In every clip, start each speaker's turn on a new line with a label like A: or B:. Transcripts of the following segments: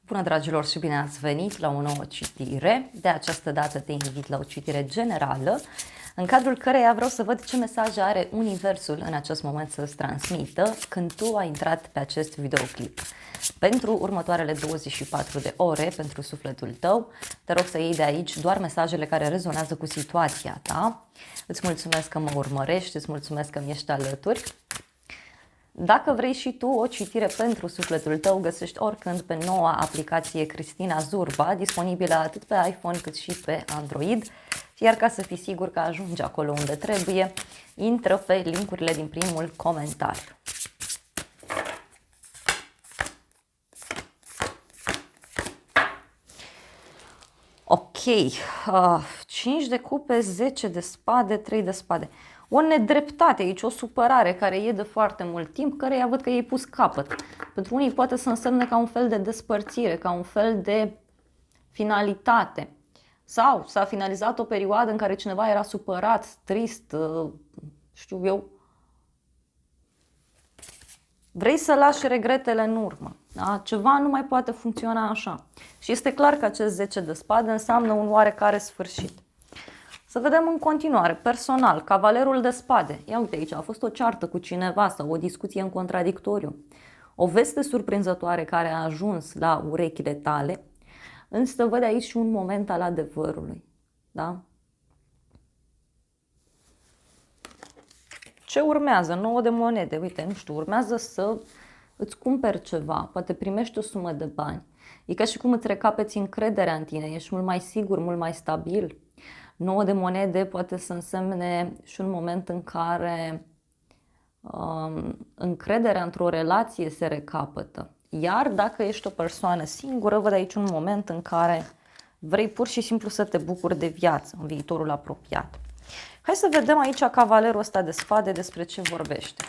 A: Bună dragilor și bine ați venit la o nouă citire. De această dată te invit la o citire generală, în cadrul căreia vreau să văd ce mesaje are Universul în acest moment să-ți transmită când tu ai intrat pe acest videoclip. Pentru următoarele 24 de ore, pentru sufletul tău, te rog să iei de aici doar mesajele care rezonează cu situația ta. Îți mulțumesc că mă urmărești, îți mulțumesc că mi ești alături. Dacă vrei și tu o citire pentru sufletul tău, găsești oricând pe noua aplicație Cristina Zurba, disponibilă atât pe iPhone cât și pe Android. Iar ca să fii sigur că ajungi acolo unde trebuie, intră pe linkurile din primul comentariu. Ok, 5 de cupe, 10 de spade, 3 de spade. O nedreptate aici, o supărare care e de foarte mult timp, căreia văd că i-ai pus capăt. Pentru unii poate să însemne ca un fel de despărțire, ca un fel de finalitate. Sau s-a finalizat o perioadă în care cineva era supărat, trist, știu eu. Vrei să lași regretele în urmă. Da? Ceva nu mai poate funcționa așa. Și este clar că acest 10 de spade înseamnă un oarecare sfârșit. Să vedem în continuare, personal, cavalerul de spade. Ia uite aici, a fost o ceartă cu cineva sau o discuție în contradictoriu. O veste surprinzătoare care a ajuns la urechile tale, însă văd aici și un moment al adevărului. Da? Ce urmează? 9 de monede. Uite, nu știu, urmează să îți cumperi ceva, poate primești o sumă de bani. E ca și cum îți recapeți încrederea în tine, ești mult mai sigur, mult mai stabil. 9 de monede poate să însemne și un moment în care încrederea într-o relație se recapătă. Iar dacă ești o persoană singură, văd aici un moment în care vrei pur și simplu să te bucuri de viață în viitorul apropiat. Hai să vedem aici cavalerul ăsta de spade despre ce vorbește.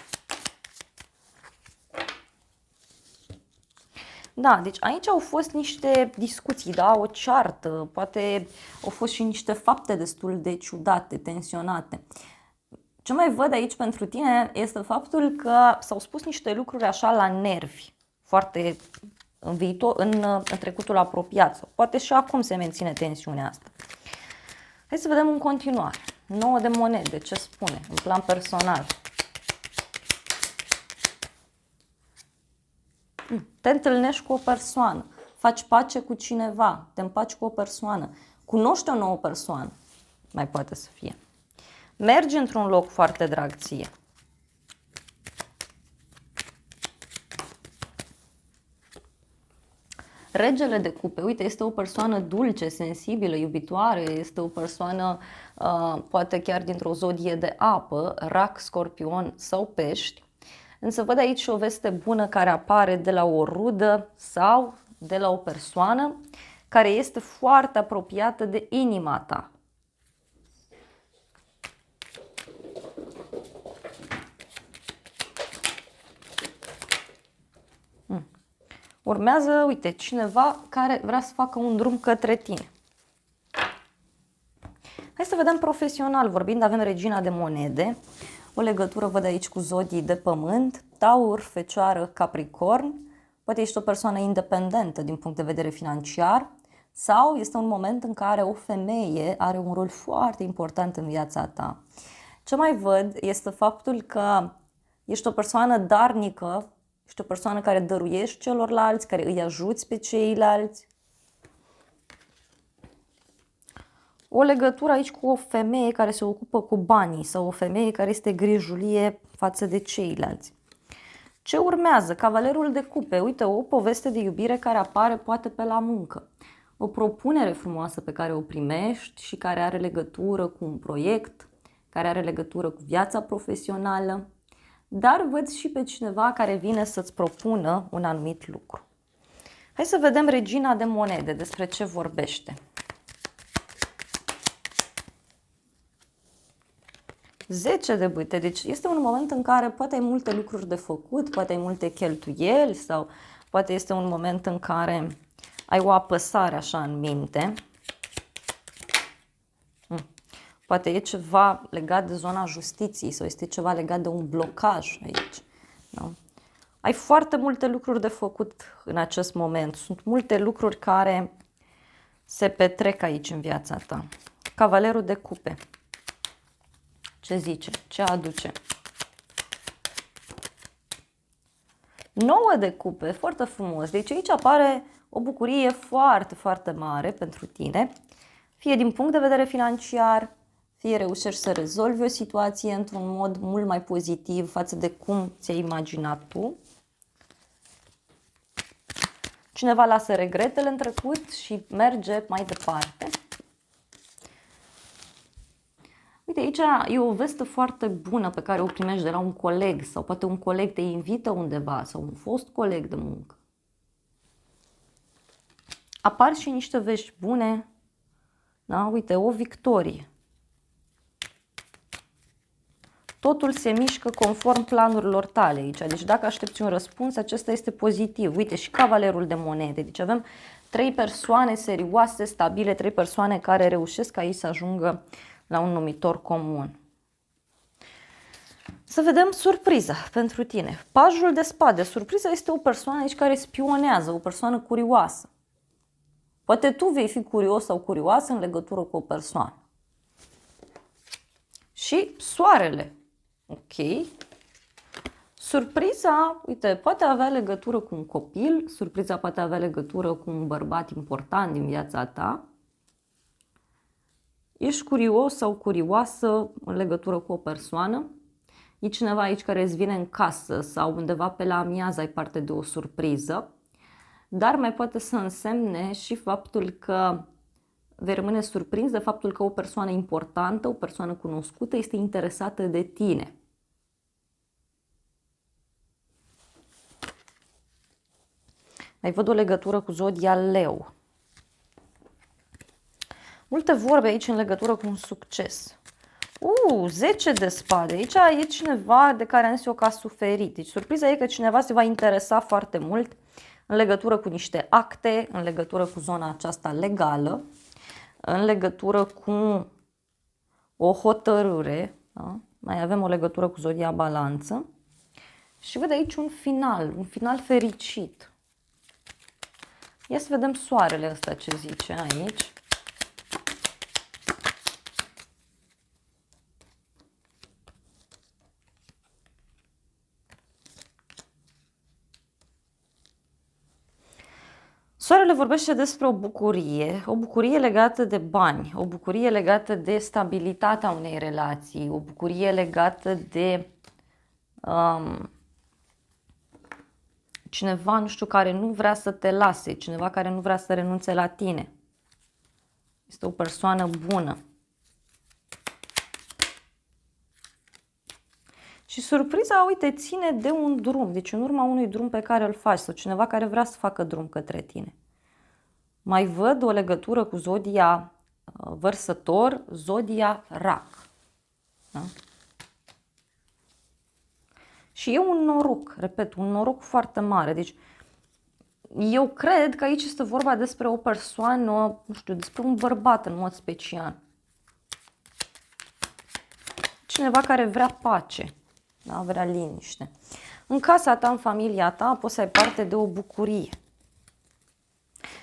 A: Da, deci aici au fost niște discuții, da, o ceartă, poate au fost și niște fapte destul de ciudate, tensionate. Ce mai văd aici pentru tine este faptul că s-au spus niște lucruri așa la nervi, foarte în viitor, în trecutul apropiat, sau poate și acum se menține tensiunea asta. Hai să vedem în continuare. 9 de monede, ce spune în plan personal? Te întâlnești cu o persoană, faci pace cu cineva, te împaci cu o persoană, cunoști o nouă persoană, mai poate să fie. Mergi într-un loc foarte drag ție. Regele de cupe, uite, este o persoană dulce, sensibilă, iubitoare, este o persoană poate chiar dintr-o zodie de apă, rac, scorpion sau pești. Însă văd aici o veste bună care apare de la o rudă sau de la o persoană care este foarte apropiată de inima ta. Urmează, uite, cineva care vrea să facă un drum către tine. Hai să vedem profesional vorbind, avem regina de monede, o legătură văd aici cu zodii de pământ, Taur, Fecioară, Capricorn, poate ești o persoană independentă din punct de vedere financiar sau este un moment în care o femeie are un rol foarte important în viața ta. Ce mai văd este faptul că ești o persoană darnică, ești o persoană care dăruiești celorlalți, care îi ajuți pe ceilalți. O legătură aici cu o femeie care se ocupă cu banii sau o femeie care este grijulie față de ceilalți. Ce urmează? Cavalerul de cupe. Uite, o poveste de iubire care apare poate pe la muncă. O propunere frumoasă pe care o primești și care are legătură cu un proiect, care are legătură cu viața profesională. Dar văd și pe cineva care vine să-ți propună un anumit lucru. Hai să vedem regina de monede, despre ce vorbește. 10 de bâte, deci este un moment în care poate ai multe lucruri de făcut, poate ai multe cheltuieli sau poate este un moment în care ai o apăsare așa în minte. Poate e ceva legat de zona justiției sau este ceva legat de un blocaj aici. Da? Ai foarte multe lucruri de făcut în acest moment. Sunt multe lucruri care se petrec aici în viața ta. Cavalerul de cupe. Ce zice? Ce aduce? 9 de cupe, foarte frumos. Deci aici apare o bucurie foarte, foarte mare pentru tine. Fie din punct de vedere financiar, fie reușești să rezolvi o situație într-un mod mult mai pozitiv față de cum ți-ai imaginat tu. Cineva lasă regretele în trecut și merge mai departe. Uite, aici e o veste foarte bună pe care o primești de la un coleg sau poate un coleg te invită undeva sau un fost coleg de muncă. Apar și niște vești bune, da? Uite, o victorie. Totul se mișcă conform planurilor tale aici, deci dacă aștepți un răspuns, acesta este pozitiv. Uite, și cavalerul de monede, deci avem 3 persoane serioase, stabile, 3 persoane care reușesc aici să ajungă la un numitor comun. Să vedem surpriza pentru tine. Pajul de spade. Surpriza este o persoană aici care spionează, o persoană curioasă. Poate tu vei fi curios sau curioasă în legătură cu o persoană. Și soarele. Ok. Surpriza, uite, poate avea legătură cu un copil, surpriza poate avea legătură cu un bărbat important din viața ta. Ești curios sau curioasă în legătură cu o persoană. E cineva aici care îți vine în casă sau undeva pe la amiază ai parte de o surpriză. Dar mai poate să însemne și faptul că vei rămâne surprins de faptul că o persoană importantă, o persoană cunoscută este interesată de tine. Mai văd o legătură cu zodia Leu. Multe vorbe aici în legătură cu un succes. 10 de spade. Aici e cineva de care am zis eu că a suferit. Deci surpriza e că cineva se va interesa foarte mult în legătură cu niște acte, în legătură cu zona aceasta legală, în legătură cu o hotărâre. Da? Mai avem o legătură cu zodia Balanță. Și văd aici un final fericit. Ia să vedem soarele ăsta ce zice aici. Soarele vorbește despre o bucurie legată de bani, o bucurie legată de stabilitatea unei relații, o bucurie legată de cineva, nu știu, care nu vrea să te lase, cineva care nu vrea să renunțe la tine. Este o persoană bună. Și surpriza, uite, ține de un drum, deci în urma unui drum pe care îl faci sau cineva care vrea să facă drum către tine. Mai văd o legătură cu zodia Vărsător, zodia Rac. Da? Și e un noroc, repet, un noroc foarte mare. Deci eu cred că aici este vorba despre o persoană, nu știu, despre un bărbat în mod special. Cineva care vrea pace, da? Vrea liniște. În casa ta, în familia ta, poți să ai parte de o bucurie.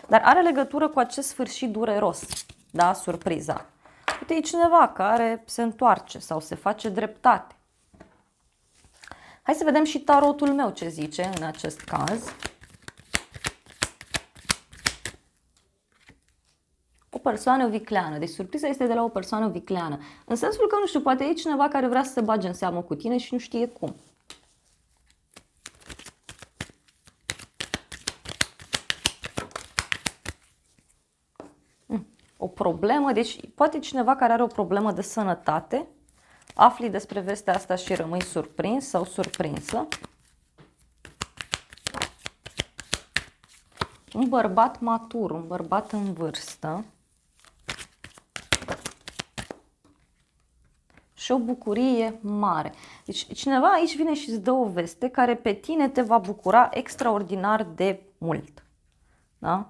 A: Dar are legătură cu acest sfârșit dureros, da? Surpriza. Uite, e cineva care se întoarce sau se face dreptate. Hai să vedem și tarotul meu ce zice în acest caz. O persoană vicleană. Deci surpriza este de la o persoană vicleană. În sensul că, nu știu, poate e cineva care vrea să se bage în seamă cu tine și nu știe cum. O problemă, deci poate cineva care are o problemă de sănătate, afli despre vestea asta și rămâi surprins sau surprinsă. Un bărbat matur, un bărbat în vârstă și o bucurie mare. Deci cineva aici vine și îți dă o veste care pe tine te va bucura extraordinar de mult. Da?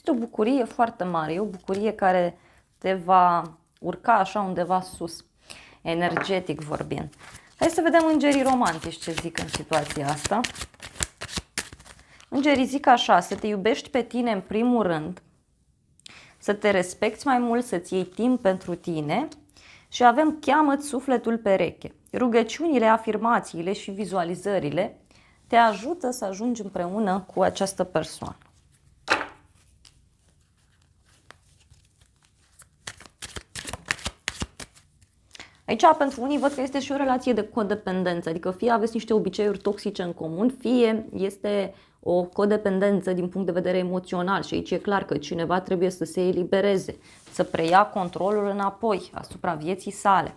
A: Este o bucurie foarte mare, e o bucurie care te va urca așa undeva sus, energetic vorbind. Hai să vedem îngerii romantici ce zic în situația asta. Îngerii zic așa, să te iubești pe tine în primul rând, să te respecti mai mult, să-ți iei timp pentru tine și avem cheamă-ți sufletul pereche. Rugăciunile, afirmațiile și vizualizările te ajută să ajungi împreună cu această persoană. Aici, pentru unii, văd că este și o relație de codependență, adică fie aveți niște obiceiuri toxice în comun, fie este o codependență din punct de vedere emoțional și aici e clar că cineva trebuie să se elibereze, să preia controlul înapoi asupra vieții sale.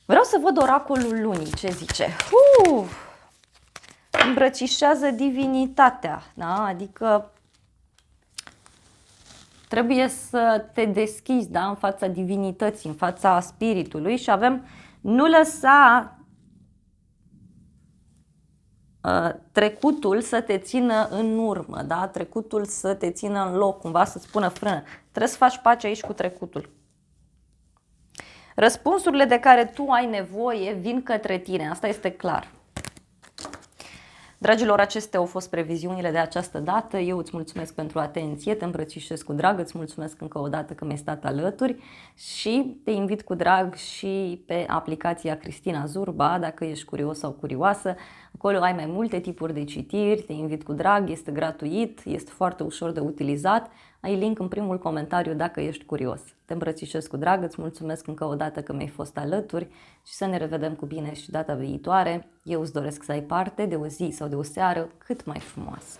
A: Vreau să văd oracolul lunii, ce zice. Îmbrățișează divinitatea, da? Adică trebuie să te deschizi, da? În fața divinității, în fața spiritului și avem nu lăsa trecutul să te țină în urmă, da? Trecutul să te țină în loc, cumva să spună frână. Trebuie să faci pace aici cu trecutul. Răspunsurile de care tu ai nevoie vin către tine, asta este clar. Dragilor, acestea au fost previziunile de această dată. Eu îți mulțumesc pentru atenție, te îmbrățișez cu drag, îți mulțumesc încă o dată că mi-ai stat alături și te invit cu drag și pe aplicația Cristina Zurba, dacă ești curios sau curioasă. Acolo ai mai multe tipuri de citiri, te invit cu drag, este gratuit, este foarte ușor de utilizat. Ai link în primul comentariu dacă ești curios. Te îmbrățișez cu drag, îți mulțumesc încă o dată că mi-ai fost alături și să ne revedem cu bine și data viitoare. Eu îți doresc să ai parte de o zi sau de o seară cât mai frumoasă.